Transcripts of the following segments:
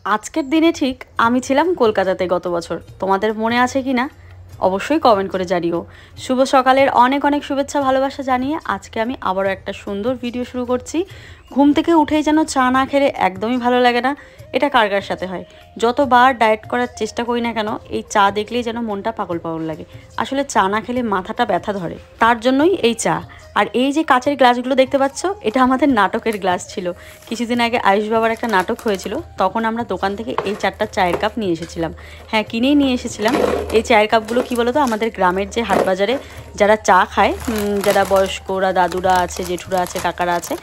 আজকের দিনে ঠিক আমি ছিলাম কলকাতাতে গত বছর। তোমাদের মনে আছে কি না অবশ্যই কমেন্ট করে জানিও। শুভ সকালের অনেক অনেক শুভেচ্ছা ভালোবাসা জানিয়ে আজকে আমি আবারও একটা সুন্দর ভিডিও শুরু করছি। ঘুম থেকে উঠেই যেন চা না খেলে একদমই ভালো লাগে না। এটা কার কার সাথে হয়? যতবার ডায়েট করার চেষ্টা করি না কেন, এই চা দেখলেই যেন মনটা পাগল পাগল লাগে। আসলে চা না খেলে মাথাটা ব্যথা ধরে, তার জন্যই এই চা। আর এই যে কাচের গ্লাসগুলো দেখতে পাচ্ছ, এটা আমাদের নাটকের গ্লাস ছিল। কিছুদিন আগে আয়ুষ বাবার একটা নাটক হয়েছিল, তখন আমরা দোকান থেকে এই 4টা চায়ের কাপ নিয়ে এসেছিলাম। হ্যাঁ, কিনেই নিয়ে এসেছিলাম। এই চায়ের কাপগুলো কী বলো তো, আমাদের গ্রামের যে হাট বাজারে যারা চা খায়, যারা বয়স্করা, দাদুরা আছে, জেঠুরা আছে, কাকারা আছে,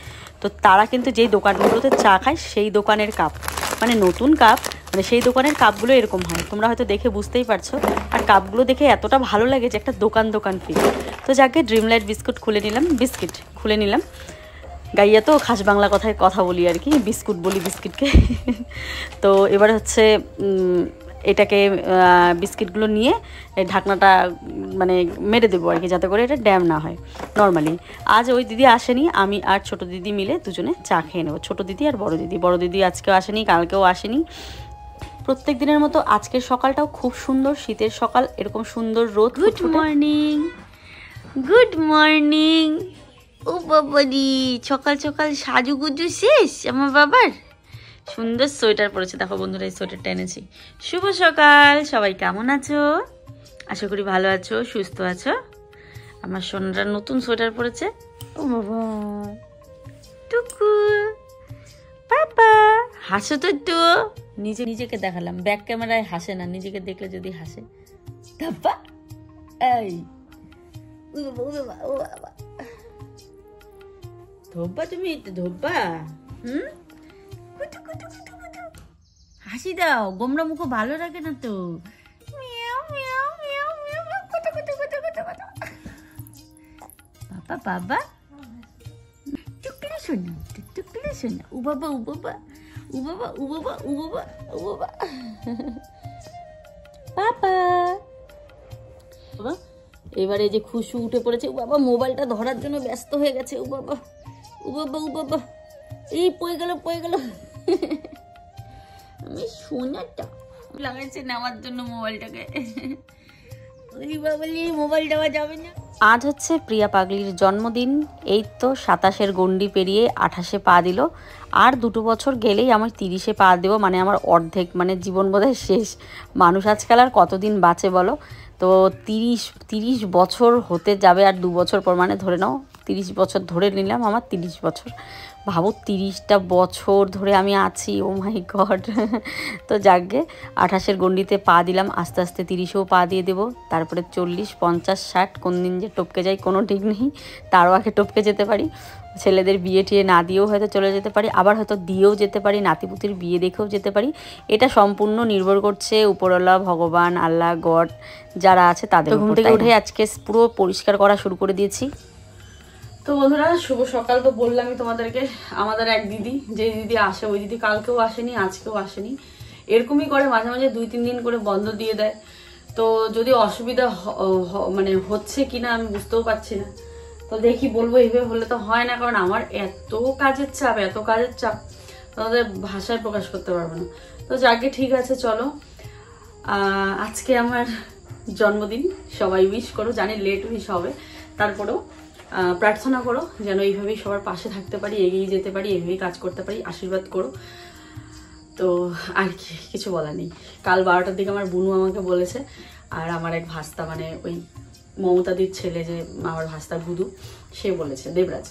তো তারা কিন্তু যেই দোকানগুলোতে চা খায় সেই দোকানের কাপ, মানে নতুন কাপ, মানে সেই দোকানের কাপগুলো এরকম হয়। তোমরা হয়তো দেখে বুঝতেই পারছো। আর কাপগুলো দেখে এতটা ভালো লাগে যে একটা দোকান দোকান ফিল। তো যাকে ড্রিমলাইট বিস্কুট খুলে নিলাম। গাইয়া তো খাস বাংলা কথায় কথা বলি আর কি, বিস্কুট বলি বিস্কিটকে। তো এবার হচ্ছে এটাকে বিস্কিটগুলো নিয়ে ঢাকনাটা মানে মেরে দেবো আর কি, যাতে করে এটা ড্যাম না হয়। নর্মালি আজ ওই দিদি আসেনি, আমি আর ছোটো দিদি মিলে দুজনে চা খেয়ে নেবো। ছোটো দিদি আর বড় দিদি আজকেও আসেনি, কালকেও আসেনি। প্রত্যেক দিনের মতো আজকের সকালটাও খুব সুন্দর, শীতের সকাল, এরকম সুন্দর রোদ। Good morning. ও বাবারি, সকাল সকাল সাজুগুজু শেষ আমার বাবার। সুন্দর সোয়েটার পরেছে, দেখো বন্ধুরা, এই সোয়েটারটা এনেছি। শুভ সকাল, সবাই কেমন আছো? আশা করি ভালো আছো, সুস্থ আছো। আমার সোনারা নতুন সোয়েটার পরেছে। ও বাবা, টুকু বাবা, হাসো তো একটু। নিজেকে দেখালাম, ব্যাক ক্যামেরায় হাসে না, নিজেকে দেখলে যদি হাসে। বাবা এই ধোব্বা, তুমি ধোব্বা। হাসি দাও, গোমরা মুখ ভালো লাগে না তো। বাবা বাবা, টুকলি শোনা, টুকলি শোনা। ও বাবা, ও বাবা, ও বাবা, ও বাবা, ও বাবা, ও বাবা। বাবা বাবা, এবারে যে খুশু উঠে পড়েছে। ও বাবা, মোবাইলটা ধরার জন্য ব্যস্ত হয়ে গেছে। ও বাবা, ও বাবা, ও বাবা, এই পড়ে গেল। আমি সোনাটা লাগাইছে নেওয়ার জন্য মোবাইলটাকে। ওই বাবালি, মোবাইল দেওয়া যাবে না। আজ হচ্ছে প্রিয়া পাগলির জন্মদিন। এই তো 27-এর গন্ডি পেরিয়ে 28-এ পা দিল। আর 2 বছর গেলেই আমার 30-এ পা দেবো, মানে আমার অর্ধেক, মানে জীবন বোধহয় শেষ। মানুষ আজকাল আর কতদিন বাঁচে বলো? তো 30 বছর হতে যাবে আর 2 বছর পর, মানে ধরে নাও 30 বছর ধরে নিলাম, আমার 30 বছর। ভাবো 30টা বছর ধরে আমি আছি। ও মাই গড। তো যাকগে, 28-এর গন্ডিতে পা দিলাম, আস্তে আস্তে 30-এও পা দিয়ে দেবো। তারপরে 40, 50, 60, কোন দিন যে টপকে যাই কোনো ঠিক নেই। তারও আগে টপকে যেতে পারি। ছেলেদের বিয়ে টিয়ে না দিয়েও হয়তো চলে যেতে পারি, আবার হয়তো দিয়েও যেতে পারি, নাতিপুতির বিয়ে দেখেও যেতে পারি। এটা সম্পূর্ণ নির্ভর করছে উপরওয়ালা, ভগবান, আল্লাহ, গড যারা আছে তাদের। ঘুম থেকে উঠে আজকে পুরো পরিষ্কার করা শুরু করে দিয়েছি। তো বন্ধুরা, শুভ সকাল। তো বললামই তোমাদেরকে, আমাদের এক দিদি, যে দিদি আসে, ওই দিদি কালকেও আসেনি, আজকেও আসেনি। এরকমই করে মাঝে মাঝে 2-3 দিন করে বন্ধ দিয়ে দেয়। তো যদি অসুবিধা মানে হচ্ছে কিনা আমি বুঝতেও পারছি না। তো দেখি, বলবো এইভাবে হলে তো হয় না, কারণ আমার এত কাজের চাপ তোমাদের ভাষায় প্রকাশ করতে পারবো না। তো যাকে ঠিক আছে, চলো। আজকে আমার জন্মদিন, সবাই উইশ করো, জানি লেট উইশ হবে, তারপরেও প্রার্থনা করো যেন এইভাবেই সবার পাশে থাকতে পারি, এগিয়ে যেতে পারি, এইভাবেই কাজ করতে পারি, আশীর্বাদ করো। তো আর কিছু বলার নেই। কাল 12টার দিকে আমার বুনু আমাকে বলেছে, আর আমার এক ভাস্তা, মানে ওই মমতাদির ছেলে, যে আমার ভাস্তা গুদু, সে বলেছে, দেবরাজ,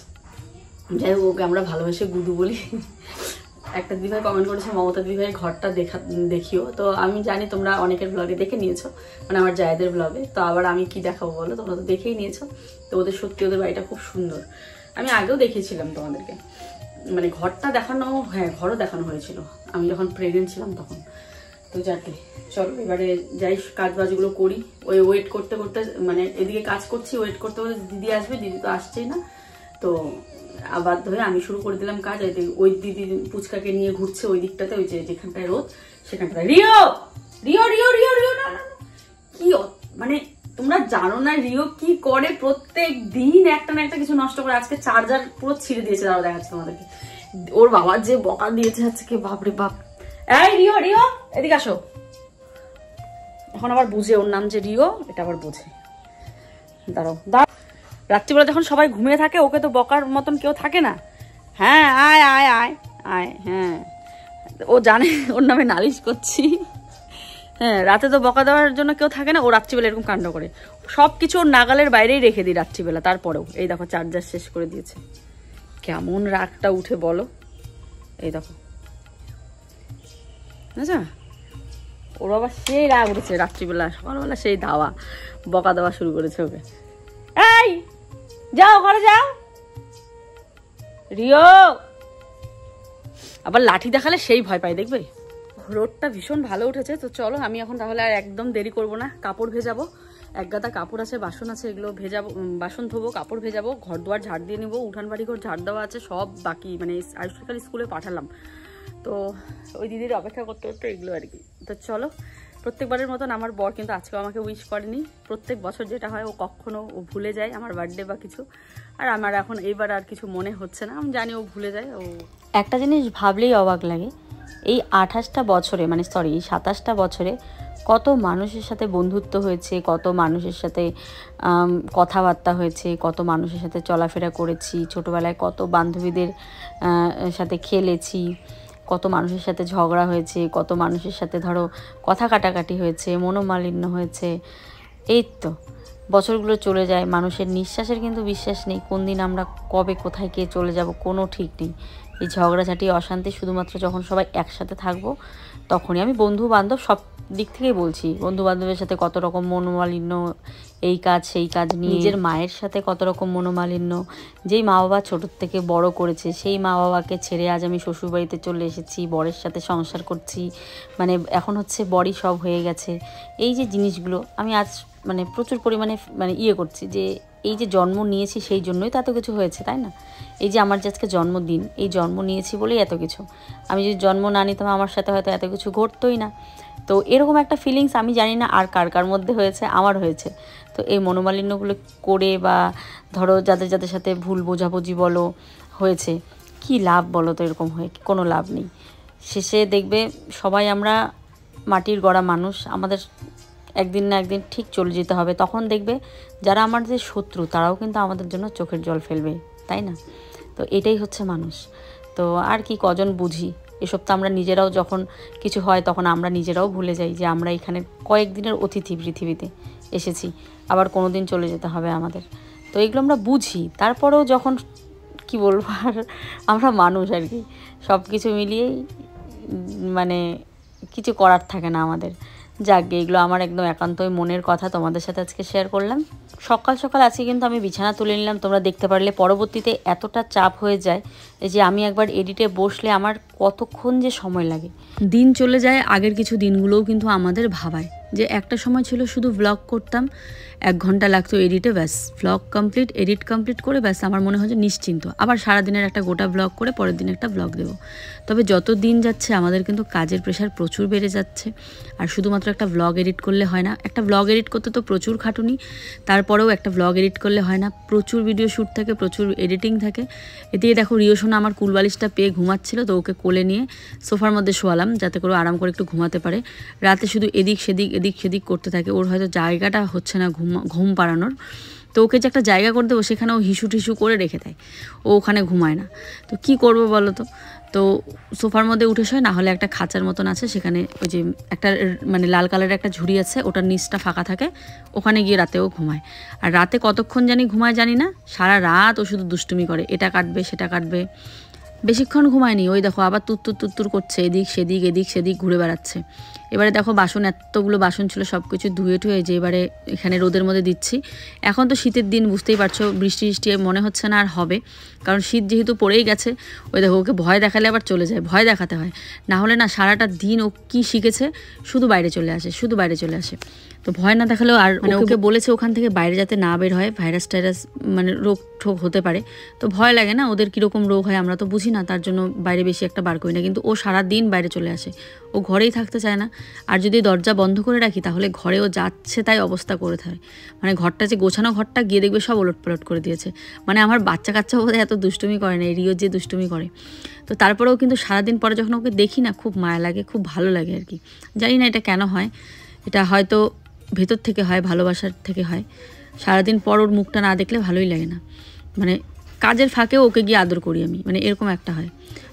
যাই হোক ওকে আমরা ভালোবেসে গুদু বলি। একটা দিদিভাই কমেন্ট করেছে, মমতা দিদিভাইয়ের ঘরটা দেখিও। তো আমি জানি তোমরা অনেকের ব্লগে দেখে নিয়েছো, মানে আমার জায়েদের ব্লগে। তো আবার আমি কি দেখাবো বলো, তোমরা তো দেখেই নিয়েছো। তো ওদের সত্যি ওদের বাড়িটা খুব সুন্দর। আমি আগেও দেখিয়েছিলাম তোমাদেরকে, মানে ঘরটা দেখানো, হ্যাঁ ঘরও দেখানো হয়েছিল আমি যখন প্রেগনেন্ট ছিলাম তখন। তো যাকে চলো এবারে যাই, কাজ বাজগুলো করি। ওই ওয়েট করতে করতে, মানে এদিকে কাজ করছি, ওয়েট করতে করতে দিদি আসবে, দিদি তো আসছেই না। তো আবার ধরে আমি শুরু করে দিলাম কাজ। ওই দিদি পুচকাকে নিয়ে ঘুরছে ওই দিকটাতে, ওই যে যেখানটায় রোদ সেখানটায়। Rio Rio Rio Rio Rio না, কি মানে তোমরা জানো না রিও কি করে, প্রত্যেক দিন একটা না একটা কিছু নষ্ট করে। আজকে চার্জার পুরো ছিঁড়ে দিয়েছে, দাঁড়া দেখাচ্ছে তোমাদেরকে। ওর বাবা যে বকা দিয়েছে আজকে, বাপরে বাপ। এই রিও রিও এদিকে আসো। এখন আবার বুঝে ওর নাম যে রিও, এটা আবার বোঝে। দাঁড়াও দাঁড়াও, রাত্রিবেলা যখন সবাই ঘুমিয়ে থাকে ওকে তো বকার মতন কেউ থাকে না। হ্যাঁ আয় আয় আয় আয়, হ্যাঁ ও জানে ওর নামে নালিশ করছি। হ্যাঁ রাতে তো বকা দেওয়ার জন্য কেউ থাকে না, ও রাত্রিবেলা এরকম কাণ্ড করে। সব কিছু ওর নাগালের বাইরেই রেখে দিই রাত্রিবেলা, তারপরেও এই দেখো চার্জার শেষ করে দিয়েছে। কেমন রাগটা উঠে বলো, এই দেখো আচ্ছা। ওর আবার সেই রাগ উঠেছে রাত্রিবেলা, সকালবেলা সেই দাওয়া বকা দেওয়া শুরু করেছে ওকে। এই যাও ঘরে যাও। রিও আবার লাঠি দেখালে সেই ভয় পাই, দেখবে। রোদটা ভীষণ ভালো উঠেছে। তো চলো আমি এখন তাহলে আর একদম দেরি করব না, কাপড় ভেজাবো। এক গাদা কাপড় আছে, বাসন আছে, এগুলো ভেজাবো, বাসন ধোবো, কাপড় ভেজাবো, ঘর দুয়ার ঝাড় দিয়ে নিবো, উঠান বাড়ি ঘর ঝাড় দেওয়া আছে, সব বাকি। মানে আয়ুষ্কাল স্কুলে পাঠালাম, তো ওই দিদির অপেক্ষা করতে করতে এগুলো আর কি। তো চলো, প্রত্যেকবারের মতন আমার বর কিন্তু আজকেও আমাকে উইশ করেনি। প্রত্যেক বছর যেটা হয় ও কখনো ও ভুলে যায় আমার বার্থডে বা কিছু, আর আমার এখন এইবার আর কিছু মনে হচ্ছে না, আমি জানি ও ভুলে যায়। ও একটা জিনিস ভাবলেই অবাক লাগে, এই 28টা বছরে মানে সরি এই 27টা বছরে কত মানুষের সাথে বন্ধুত্ব হয়েছে, কত মানুষের সাথে কথাবার্তা হয়েছে, কত মানুষের সাথে চলাফেরা করেছি, ছোটোবেলায় কত বান্ধবীদের সাথে খেলেছি, কত মানুষের সাথে ঝগড়া হয়েছে, কত মানুষের সাথে ধরো কথা কাটাকাটি হয়েছে, মনোমালিন্য হয়েছে। এই তো বছরগুলো চলে যায়, মানুষের নিঃশ্বাসের কিন্তু বিশ্বাস নেই, কোন দিন আমরা কবে কোথায় কে চলে যাব কোনো ঠিক নেই। এই ঝগড়াঝাটি অশান্তি শুধুমাত্র যখন সবাই একসাথে থাকবো তখনই। আমি বন্ধু বান্ধব সব দিক থেকেই বলছি, বন্ধু বান্ধবের সাথে কত রকম মনোমালিন্য, এই কাজ সেই কাজ নিয়ে, নিজের মায়ের সাথে কত রকম মনোমালিন্য। যেই মা বাবা ছোটোর থেকে বড় করেছে সেই মা বাবাকে ছেড়ে আজ আমি শ্বশুরবাড়িতে চলে এসেছি, বরের সাথে সংসার করছি, মানে এখন হচ্ছে বরই সব হয়ে গেছে। এই যে জিনিসগুলো আমি আজ মানে প্রচুর পরিমাণে মানে করছি যে এই যে জন্ম নিয়েছি সেই জন্যই তো এত কিছু হয়েছে, তাই না? এই যে আমার যে আজকে জন্মদিন, এই জন্ম নিয়েছি বলেই এত কিছু। আমি যদি জন্ম না নিতাম আমার সাথে হয়তো এত কিছু ঘটতোই না। তো এরকম একটা ফিলিংস আমি জানি না আর কার কার মধ্যে হয়েছে, আমার হয়েছে। তো এই মনোমালিন্যগুলো করে বা ধরো যাদের যাদের সাথে ভুল বোঝাবুঝি বলো হয়েছে, কি লাভ বলো তো? এরকম হয়ে কোনো লাভ নেই। শেষে দেখবে সবাই আমরা মাটির গড়া মানুষ, আমাদের একদিন না একদিন ঠিক চলে যেতে হবে। তখন দেখবে যারা আমাদের শত্রু তারাও কিন্তু আমাদের জন্য চোখের জল ফেলবে, তাই না? তো এটাই হচ্ছে মানুষ। তো আর কি কজন বুঝি এসব? তো আমরা নিজেরাও যখন কিছু হয় তখন আমরা নিজেরাও ভুলে যাই যে আমরা এখানে কয়েকদিনের অতিথি, পৃথিবীতে এসেছি, আবার কোনো দিন চলে যেতে হবে আমাদের। তো এগুলো আমরা বুঝি, তারপরেও যখন কি বলবো আর আমরা মানুষ আর কি, সব কিছু মিলিয়েই মানে কিছু করার থাকে না আমাদের। যাক, এগুলো আমার একদম একান্তই মনের কথা তোমাদের সাথে আজকে শেয়ার করলাম। সকাল সকাল আজকে কিন্তু আমি বিছানা তুলে নিলাম, তোমরা দেখতে পারলে। পরবর্তীতে এতটা চাপ হয়ে যায় যে আমি একবার এডিটে বসলে আমার কতক্ষণ যে সময় লাগে, দিন চলে যায়। আগের কিছু দিনগুলোও কিন্তু আমাদের ভাবায় যে একটা সময় ছিল শুধু ব্লগ করতাম, 1 ঘন্টা লাগতো এডিটে, ব্যাস ব্লগ কমপ্লিট, এডিট কমপ্লিট করে ব্যাস আমার মনে হয় যে নিশ্চিন্ত, আবার সারাদিনের একটা গোটা ব্লগ করে পরের দিন একটা ব্লগ দেবো। তবে যত দিন যাচ্ছে আমাদের কিন্তু কাজের প্রেশার প্রচুর বেড়ে যাচ্ছে। আর শুধুমাত্র একটা ব্লগ এডিট করলে হয় না, একটা ব্লগ এডিট করতে তো প্রচুর খাটুনি, তারপরেও একটা ব্লগ এডিট করলে হয় না, প্রচুর ভিডিও শ্যুট থাকে, প্রচুর এডিটিং থাকে। এদিকে দেখো রিও সোনা আমার কুলবালিশটা পেয়ে ঘুমাচ্ছিল, তো ওকে কোলে নিয়ে সোফার মধ্যে শোয়ালাম যাতে করে আরাম করে একটু ঘুমাতে পারে। রাতে শুধু এদিক সেদিক করতে থাকে, ওর হয়তো জায়গাটা হচ্ছে না ঘুম পাড়ানোর। তো ওকে যে একটা জায়গা করে দেবো সেখানে ও হিসু টিসু করে রেখে দেয়, ও ওখানে ঘুমায় না। তো কি করবো বলো তো? তো সোফার মধ্যে উঠে শোয়, না হলে একটা খাঁচার মতন আছে, সেখানে ওই যে একটা মানে লাল কালারের একটা ঝুড়ি আছে, ওটার নিচটা ফাঁকা থাকে, ওখানে গিয়ে রাতেও ঘুমায়। আর রাতে কতক্ষণ জানি ঘুমায় জানি না, সারা রাত ও শুধু দুষ্টুমি করে, এটা কাটবে সেটা কাটবে। বেশিক্ষণ ঘুমায়নি, ওই দেখো আবার তুত্তুর করছে, এদিক সেদিক ঘুরে বেড়াচ্ছে। এবারে দেখো বাসন, এতগুলো বাসন ছিল সব কিছু ধুয়ে টুয়ে যে এবারে এখানে রোদের মধ্যে দিচ্ছি। এখন তো শীতের দিন, বুঝতেই পারছো, বৃষ্টি মনে হচ্ছে না আর হবে, কারণ শীত যেহেতু পড়েই গেছে। ওই দেখো ওকে ভয় দেখালে আবার চলে যায়, ভয় দেখাতে হয়, না হলে না সারাটা দিন ও কি শিখেছে, শুধু বাইরে চলে আসে। তো ভয় না দেখালেও, আর মানে ওকে বলেছে ওখান থেকে বাইরে যাতে না বের হয়, ভাইরাস টাইরাস মানে রোগ ঠোক হতে পারে। তো ভয় লাগে না, ওদের কীরকম রোগ হয় আমরা তো বুঝি না, তার জন্য বাইরে বেশি একটা বার করি না। কিন্তু ও সারা দিন বাইরে চলে আসে, ও ঘরেই থাকতে চায় না। আর যদি দরজা বন্ধ করে রাখি তাহলে ঘরেও যাচ্ছে তাই অবস্থা করে থাকে। মানে ঘরটা যে গোছানো ঘরটা গিয়ে দেখবে সব ওলটপালট করে দিয়েছে। মানে আমার বাচ্চা কাচ্চা বোধহয় এত দুষ্টুমি করে না, রিও যে দুষ্টুমি করে। তো তারপরেও কিন্তু সারাদিন পরে যখন ওকে দেখি না খুব মায়া লাগে, খুব ভালো লাগে আর কি। জানি না এটা কেন হয়, এটা হয়তো ভেতর থেকে হয়, ভালোবাসার থেকে হয়। সারাদিন পর ওর মুখটা না দেখলে ভালোই লাগে না, মানে কাজের ফাঁকেও ওকে গিয়ে আদর করি আমি, মানে এরকম একটা হয়,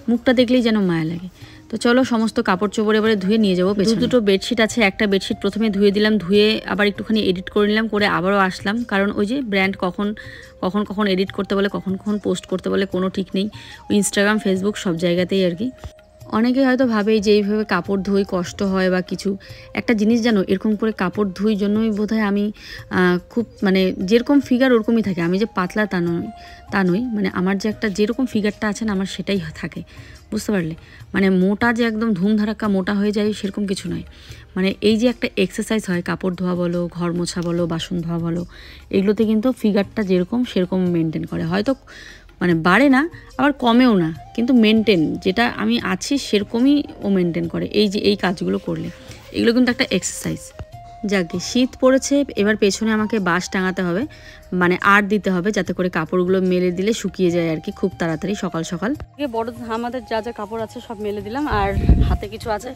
মুখটা দেখলেই যেন মায়া লাগে। তো চলো সমস্ত কাপড় চোপড় এবারে ধুয়ে নিয়ে যাবো। দুটো বেডশিট আছে, একটা বেডশিট প্রথমে ধুয়ে দিলাম, ধুয়ে আবার একটুখানি এডিট করে নিলাম, করে আবারও আসলাম, কারণ ওই যে ব্র্যান্ড কখন এডিট করতে বলে, কখন পোস্ট করতে বলে কোনো ঠিক নেই। ওই ইনস্টাগ্রাম, ফেসবুক সব জায়গাতেই আর কি। অনেকে হয়তো ভাবেই যে এইভাবে কাপড় ধুই কষ্ট হয় বা কিছু। একটা জিনিস জানো, এরকম করে কাপড় ধুই জন্যই বোধহয় আমি খুব মানে যেরকম ফিগার ওরকমই থাকে। আমি যে পাতলা তা নই, মানে আমার যে একটা যেরকম ফিগারটা আছে না আমার সেটাই থাকে, বুঝতে পারলে? মানে মোটা যে একদম ধুমধারাক্কা মোটা হয়ে যায় সেরকম কিছু নয়। মানে এই যে একটা এক্সারসাইজ হয়, কাপড় ধোয়া বলো, ঘর মোছা বলো, বাসন ধোয়া বলো, এগুলোতে কিন্তু ফিগারটা যেরকম সেরকম মেনটেন করে। হয়তো মানে বাড়ে না আবার কমেও না, কিন্তু মেনটেন যেটা আমি আছি সেরকমই ও মেনটেন করে। এই যে এই কাজগুলো করলে এগুলো কিন্তু একটা এক্সারসাইজ। যাকে শীত পড়েছে, এবার পেছনে আমাকে বাঁশ টাঙাতে হবে, মানে আর দিতে হবে, যাতে করে কাপড়গুলো মেলে দিলে শুকিয়ে যায় আর কি খুব তাড়াতাড়ি সকাল সকাল। বড় আমাদের যা যা কাপড় আছে সব মেলে দিলাম, আর হাতে কিছু আছে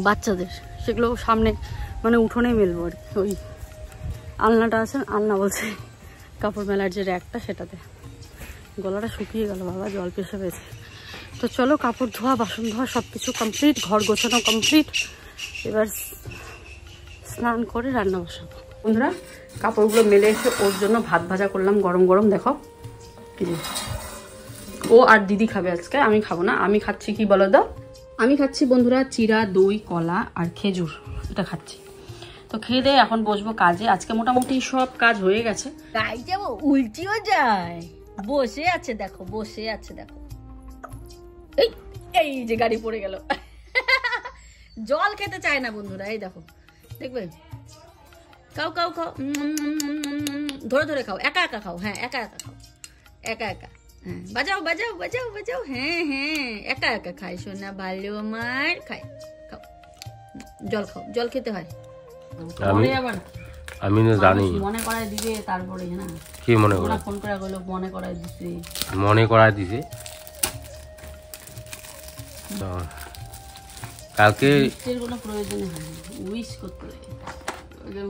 বাচ্চাদের, সেগুলো সামনে মানে উঠোনেই মেলবো আর কি। ওই আলনাটা আছে, আলনা বলছে, কাপড় মেলার যে র্যাকটা সেটাতে। গলাটা শুকিয়ে গেল বাবা, জল পেশে পেয়েছে। তো চলো কাপড় ধোয়া, বাসন ধোয়া সব কিছু কমপ্লিট, ঘর গোছানো কমপ্লিট। এবার স্নান করে রান্না বসাবো। বন্ধুরা কাপড়গুলো মেলে এসে ওর জন্য ভাত ভাজা করলাম গরম গরম, দেখো। ও আর দিদি খাবে আজকে, আমি খাবো না। আমি খাচ্ছি কি বলো তো, আমি খাচ্ছি বন্ধুরা চিরা, দই, কলা আর খেজুর, এটা খাচ্ছি। তো খেয়ে দিয়ে এখন বসবো কাজে। আজকে মোটামুটি সব কাজ হয়ে গেছে। গাই যাবো, উল্টিও যায়, বসে আছে দেখো, বসে আছে দেখো। এই যে গাড়ি পড়ে গেল। জল খেতে চায় না বন্ধুরা, এই দেখো, দেখবে, খাও খাও খাও, ধরে ধরে খাও, একা একা খাও, হ্যাঁ একা একা খাও, একা একা, হ্যাঁ বাজাও বাজাও বাজাও বাজাও, হ্যাঁ হ্যাঁ একা একা খায় সোনা, ভালো আমার, খায়, খাও, জল খাও, জল খেতে হয়। আমি না জানি, মনে করাই দিবে তারপরে না কি মনে করে ফোন করে বললো মনে করাই দিছে, মনে করাই দিছে। কালকে কোনো প্রয়োজন হয় না, উইশ করতে লাগে,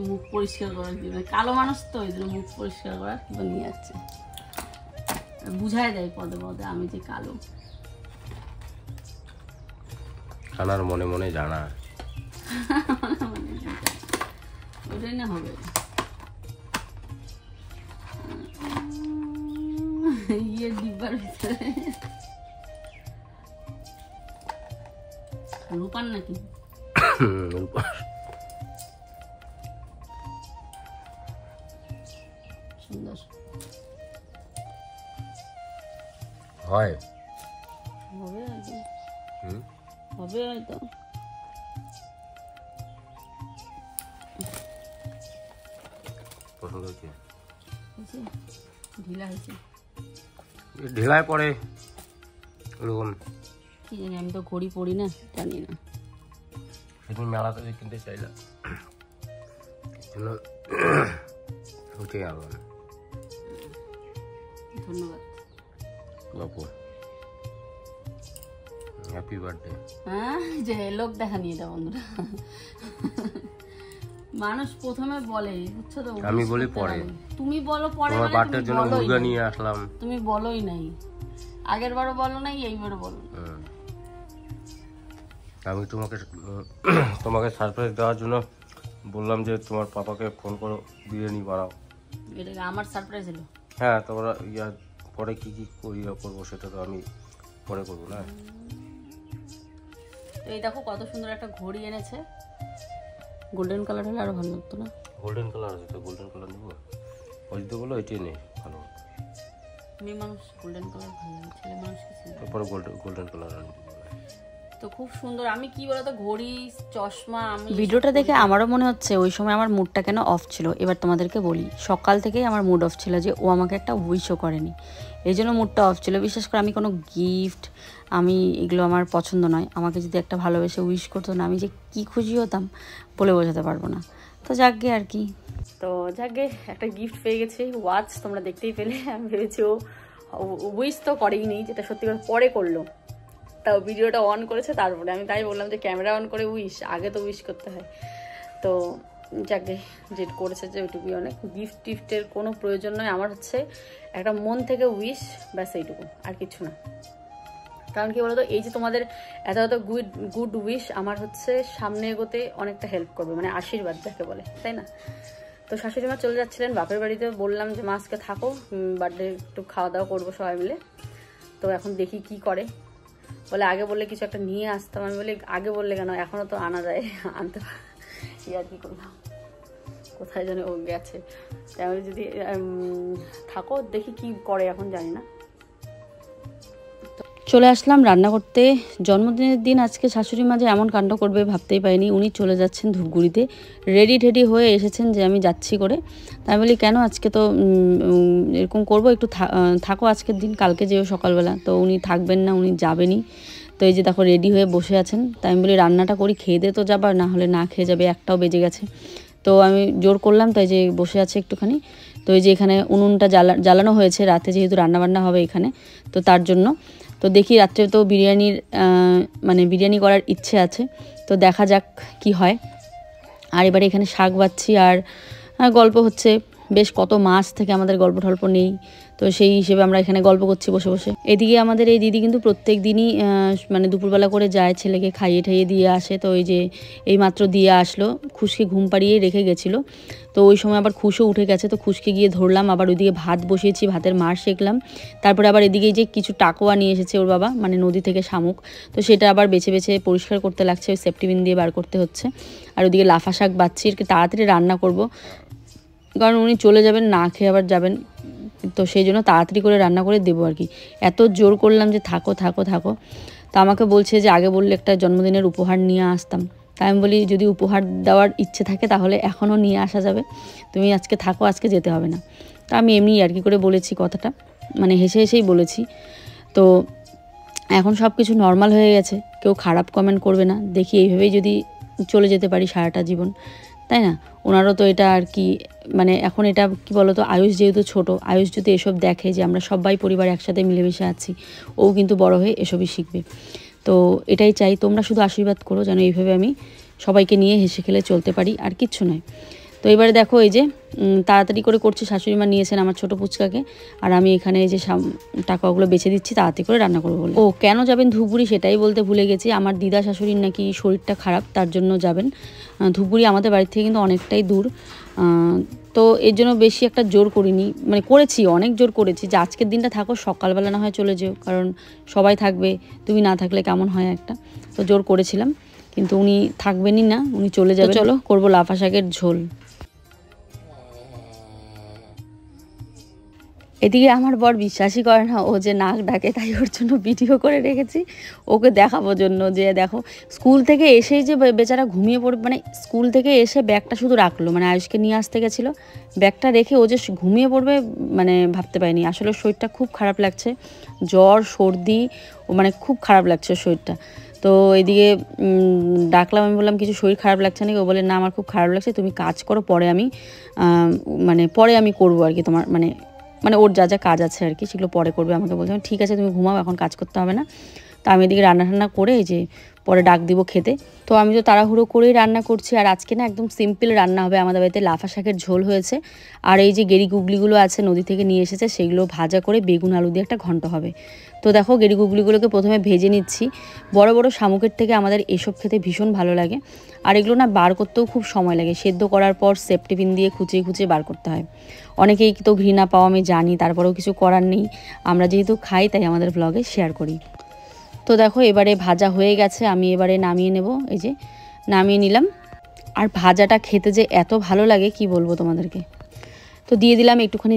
মুখ পরিষ্কার করার জন্য। কালো মানুষ তো ওই জন্য মুখ পরিষ্কার করার কিন্তু নিয়ে যাচ্ছে, বুঝাই দেয় পদে পদে আমি যে কালো। খানার মনে মনে জানা, ওটাই না হবে। ইয়ে ডিব্বার ভিতরে রূপার নাকি সুন্দর হয়, হবে হয়তো, হবে হয়তো। পছন্দ হয়েছে, ঢিলা হয়েছে, ঢিলায় পরে ওরকম কি জানি, আমি তো ঘড়ি পড়ি না, জানি না। সেদিন মেলাতে কিনতে চাইলাম, উঠে গেল। ধন্যবাদ বাপু, হ্যাপি বার্থডে। হ্যাঁ যে লোক দেখা নিয়ে এটা বন্ধুরা, মানুষ প্রথমে বলে, বুঝছো তো, আমি বলি পরে, তুমি বলো পরে, তোমার বার্থডের জন্য মুরগা নিয়ে আসলাম, তুমি বলোই নাই, আগের বারও বলো নাই, এইবারও বলো। আমি তোমাকে সারপ্রাইজ দেওয়ার জন্য বললাম যে তোমার পাপাকে ফোন করো, বিরিয়ানি বানাও। এটা আমার সারপ্রাইজ হলো। হ্যাঁ, তোমরা পরে কি কি করবো সেটা তো আমি পরে করবো না। এই দেখো কত সুন্দর একটা ঘড়ি এনেছে, গোল্ডেন কালার হলে আরো ভালো লাগতো না? গোল্ডেন কালার আছে তো, গোল্ডেন কালার নেবো। ওই তো বলো এটাই নেই, ভালো। মেয়ে মানুষ গোল্ডেন কালার ভালো লাগে, ছেলে মানুষ কিছু। তারপরে গোল্ডেন কালার আনি। তো খুব সুন্দর। আমি কি বলতো ঘড়ি চশমা, আমি ভিডিওটা দেখে আমারও মনে হচ্ছে ওই সময় আমার মুডটা কেন অফ ছিল। এবার তোমাদেরকে বলি, সকাল থেকেই আমার মুড অফ ছিল যে ও আমাকে একটা উইশও করেনি, এই জন্য মুডটা অফ ছিল। বিশেষ করে আমি কোনো গিফট, আমি এগুলো আমার পছন্দ নয়। আমাকে যদি একটা ভালোবেসে উইশ করতো না, আমি যে কি খুশি হতাম বলে বোঝাতে পারবো না। তো যাকগে আর কি, তো যাকগে একটা গিফট পেয়ে গেছি, ওয়াচ, তোমরা দেখতেই পেলে। আমি ভেবেছি ও উইশ তো করেই নেই, যেটা সত্যি করে পরে করলো, তাও ভিডিওটা অন করেছে তারপরে। আমি তাই বললাম যে ক্যামেরা অন করে উইশ, আগে তো উইশ করতে হয়। তো যাকে যে করেছে যে ওইটুকুই অনেক। গিফট টিফটের কোনো প্রয়োজন নয় আমার, হচ্ছে একটা মন থেকে উইশ, ব্যাস এইটুকু, আর কিছু না। কারণ কি বলতো, এই যে তোমাদের এত এত গুড উইশ আমার হচ্ছে সামনে এগোতে অনেকটা হেল্প করবে, মানে আশীর্বাদ যাকে বলে, তাই না? তো শাশুড়ি মা চলে যাচ্ছিলেন বাপের বাড়িতে, বললাম যে মা আজকে থাকো, বার্থডে একটু খাওয়া দাওয়া করবো সবাই মিলে। তো এখন দেখি কি করে। বলে আগে বললে কিছু একটা নিয়ে আসতাম। আমি বলি আগে বললে কেন, এখনও তো আনা যায়, আনতে কি আর কি করলাম, কোথায় যেন ও গেছে। তাহলে যদি থাকো, দেখি কি করে, এখন জানি না। চলে আসলাম রান্না করতে। জন্মদিনের দিন আজকে শাশুড়ি মা যে এমন কাণ্ড করবে ভাবতেই পারিনি। উনি চলে যাচ্ছেন ধূপগুড়িতে, রেডি টেডি হয়ে এসেছেন যে আমি যাচ্ছি করে। তাই বলি কেন, আজকে তো এরকম করবো, একটু থাকো আজকের দিন, কালকে যেও সকালবেলা। তো উনি থাকবেন না, উনি যাবেনই। তো এই যে দেখো রেডি হয়ে বসে আছেন। তাই আমি বলি রান্নাটা করি, খেয়ে দিয়ে তো যাবার, না হলে না খেয়ে যাবে, একটাও বেজে গেছে। তো আমি জোর করলাম, তাই যে বসে আছে একটুখানি। তো এই যে এখানে উনুনটা জ্বালানো হয়েছে, রাতে যেহেতু রান্নাবান্না হবে এখানে, তো তার জন্য। তো দেখি রাত্রে তো বিরিয়ানি করার ইচ্ছে আছে, তো দেখা যাক কি হয়। আর এবারে এখানে শাক বাচ্ছি আর গল্প হচ্ছে, বেশ কত মাস থেকে আমাদের গল্প টল্প নেই, তো সেই হিসেবে আমরা এখানে গল্প করছি বসে বসে। এদিকে আমাদের এই দিদি কিন্তু প্রত্যেক দিনই দুপুরবেলা করে যায়, ছেলেকে খাইয়ে ঠাইয়ে দিয়ে আসে। তো ওই যে এই মাত্র দিয়ে আসলো, খুশকে ঘুম পাড়িয়ে রেখে গেছিলো। তো ওই সময় আবার খুশও উঠে গেছে, তো খুশকে গিয়ে ধরলাম, আবার ওইদিকে ভাত বসিয়েছি, ভাতের মার শেখলাম। তারপরে আবার এদিকে যে কিছু টাকোয়া নিয়ে এসেছে ওর বাবা, মানে নদী থেকে শামুক, তো সেটা আবার বেছে বেছে পরিষ্কার করতে লাগছে, ওই সেফটিবিন দিয়ে বার করতে হচ্ছে। আর ওইদিকে লাফা শাক বাচ্ছি, তাড়াতাড়ি রান্না করব, কারণ উনি চলে যাবেন, না খেয়ে আবার যাবেন। তো সেই জন্য তাড়াতাড়ি করে রান্না করে দেবো আর কি। এত জোর করলাম যে থাকো থাকো থাকো, তো আমাকে বলছে যে আগে বললে একটা জন্মদিনের উপহার নিয়ে আসতাম। তাই আমি বলি যদি উপহার দেওয়ার ইচ্ছে থাকে তাহলে এখনও নিয়ে আসা যাবে, তুমি আজকে থাকো, আজকে যেতে হবে না। তো আমি এমনি আর কি করে বলেছি কথাটা, মানে হেসে হেসেই বলেছি। তো এখন সব কিছু নর্মাল হয়ে গেছে, কেউ খারাপ কমেন্ট করবে না, দেখি এইভাবেই যদি চলে যেতে পারি সারাটা জীবন, তাই না? ওনারও তো এটা আর কি, মানে এখন এটা কি বলতো, আয়ুষ যেহেতু ছোট, আয়ুষ যদি এসব দেখে যে আমরা সবাই পরিবার একসাথে মিলেমিশে আছি, ও কিন্তু বড় হয়ে এসবই শিখবে। তো এটাই চাই, তোমরা শুধু আশীর্বাদ করো যেন এইভাবে আমি সবাইকে নিয়ে হেসে খেলে চলতে পারি, আর কিচ্ছু নয়। তো এবারে দেখো এই যে তাড়াতাড়ি করে করছি, শাশুড়ি মা নিয়েছেন আমার ছোটো পুচকাকে, আর আমি এখানে এই যে টাকাগুলো বেছে দিচ্ছি, তাড়াতাড়ি করে রান্না করবো বলে। ও কেন যাবেন ধূপগুড়ি সেটাই বলতে ভুলে গেছি, আমার দিদা শাশুড়ির নাকি শরীরটা খারাপ, তার জন্য যাবেন। ধূপগুড়ি আমাদের বাড়ি থেকে কিন্তু অনেকটাই দূর, তো এর জন্য বেশি একটা জোর করিনি, মানে করেছি, অনেক জোর করেছি যে আজকের দিনটা থাকো, সকালবেলা না হয় চলে যেও, কারণ সবাই থাকবে, তুমি না থাকলে কেমন হয় একটা। তো জোর করেছিলাম, কিন্তু উনি থাকবেনই না, উনি চলে যাবে। চলো করবো লাফা শাকের ঝোল। এদিকে আমার বর বিশ্বাসই করে না, ও যে নাক ডাকে, তাই ওর জন্য ভিডিও করে রেখেছি, ওকে দেখাবো জন্য যে দেখো স্কুল থেকে এসেই যে বেচারা ঘুমিয়ে পড়বে, মানে স্কুল থেকে এসে ব্যাগটা শুধু রাখলো, মানে আয়ুষকে নিয়ে আসতে গেছিলো, ব্যাগটা রেখে ও যে ঘুমিয়ে পড়বে মানে ভাবতে পারিনি। আসলে শরীরটা খুব খারাপ লাগছে, জ্বর সর্দি, ও মানে খুব খারাপ লাগছে শরীরটা। তো এদিকে ডাকলাম, আমি বললাম কিছু শরীর খারাপ লাগছে নাকি, ও বলে না আমার খুব খারাপ লাগছে, তুমি কাজ করো, পরে আমি করবো আর কি, তোমার মানে ওর যা যা কাজ আছে আর কি সেগুলো পরে করবে। আমাকে বলছে ঠিক আছে তুমি ঘুমাও, এখন কাজ করতে হবে না। তো আমি এদিকে রান্না করে এই যে পরে ডাক দিব খেতে। তো আমি তো তাড়াহুড়ো করেই রান্না করছি, আর আজকে না একদম সিম্পল রান্না হবে। আমাদের বাড়িতে লাফা শাকের ঝোল হয়েছে, আর এই যে গেরি গুগলিগুলো আছে নদী থেকে নিয়ে এসেছে, সেগুলো ভাজা করে বেগুন আলু দিয়ে একটা ঘন্ট হবে। তো দেখো গেরি গুগলিগুলোকে প্রথমে ভেজে নিচ্ছি। বড় বড় শামুকের থেকে আমাদের এসব খেতে ভীষণ ভালো লাগে, আর এগুলো না বার করতেও খুব সময় লাগে, সেদ্ধ করার পর সেফটিপিন দিয়ে খুঁচিয়ে খুঁচিয়ে বার করতে হয়। অনেকেই তো ঘৃণা পাও আমি জানি, তারপরেও কিছু করার নেই, আমরা যেহেতু খাই তাই আমাদের ব্লগে শেয়ার করি। তো দেখো এবারে ভাজা হয়ে গেছে, আমি এবারে নামিয়ে নেব, এই যে নামিয়ে নিলাম। আর ভাজাটা খেতে যে এত ভালো লাগে কি বলবো তোমাদেরকে। তো দিয়ে দিলাম একটুখানি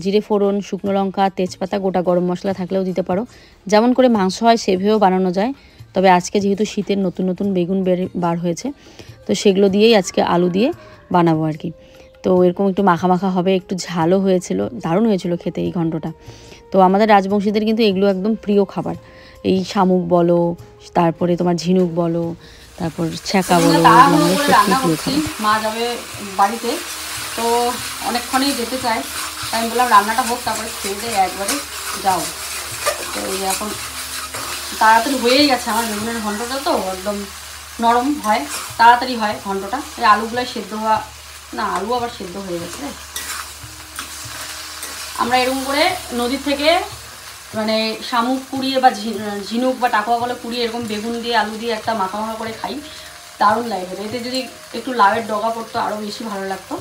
জিরে ফোড়ন, শুকনো লঙ্কা, তেজপাতা, গোটা গরম মশলা থাকলেও দিতে পারো, যেমন করে মাংস হয় সেভাবেও বানানো যায়। তবে আজকে যেহেতু শীতের নতুন নতুন বেগুন বার হয়েছে, তো সেগুলো দিয়েই আজকে আলু দিয়ে বানাবো আর কি। তো এরকম একটু মাখা মাখা হবে, একটু ঝালও হয়েছিল, দারুণ হয়েছিল খেতে এই ঘন্টটা। তো আমাদের রাজবংশীদের কিন্তু এগুলো একদম প্রিয় খাবার। এই শামুক বলো, তারপরে তোমার ঝিনুক বলো, তারপর ছ্যাঁকা বলো, আমাদের সত্যি প্রিয় খাবার। মা যাবে বাড়িতে, তো অনেকক্ষণই যেতে চায়, তাই আমি বললাম রান্নাটা হোক, তারপরে খেয়ে দিয়ে একবারে যাও। তো এই এখন তাড়াতাড়ি হয়েই গেছে আমার বেগুনের ঘন্টটা, তো একদম নরম হয়, তাড়াতাড়ি হয় ঘন্টটা। এই আলুগুলো সেদ্ধ হওয়া, না আলু আবার সেদ্ধ হয়ে গেছে। আমরা এরকম করে নদীর থেকে মানে শামুক কুড়িয়ে বা ঝিনুক বা টাকুয়া বলে কুড়িয়ে এরকম বেগুন দিয়ে আলু দিয়ে একটা মাখা মাখা করে খাই, দারুণ লাগে। এতে যদি একটু লাউয়ের ডগা পড়তো আরও বেশি ভালো লাগতো।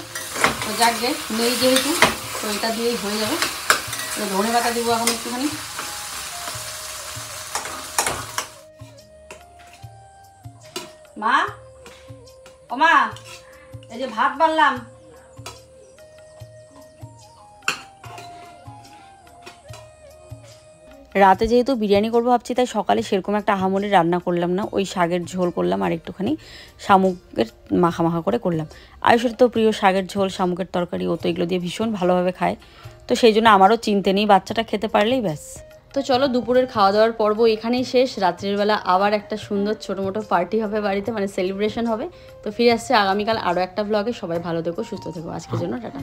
তো যাক গে, নেই যেহেতু, তো এটা দিয়েই হয়ে যাবে। ধনে পাতা দিব এখন একটুখানি। মা, ও মা, এই যে ভাত বাড়লাম। রাতে যেহেতু বিরিয়ানি করবো ভাবছি, তাই সকালে সেরকম একটা আহামরি রান্না করলাম না, ওই শাকের ঝোল করলাম আর একটুখানি শামুকের মাখা মাখা করে করলাম। আয়ুষের তো প্রিয় শাকের ঝোল, শামুকের তরকারি, ও তো এগুলো দিয়ে ভীষণ ভালোভাবে খায়, তো সেই জন্য আমারও চিনতে নেই, বাচ্চাটা খেতে পারলেই ব্যাস। তো চলো, দুপুরের খাওয়া দাওয়ার পর্ব এখানেই শেষ। রাত্রির বেলা আবার একটা সুন্দর ছোটো মোটো পার্টি হবে বাড়িতে, মানে সেলিব্রেশন হবে। তো ফিরে আসছে আগামীকাল আরও একটা ব্লগে। সবাই ভালো থেকো, সুস্থ থেকো, আজকের জন্য টাটা।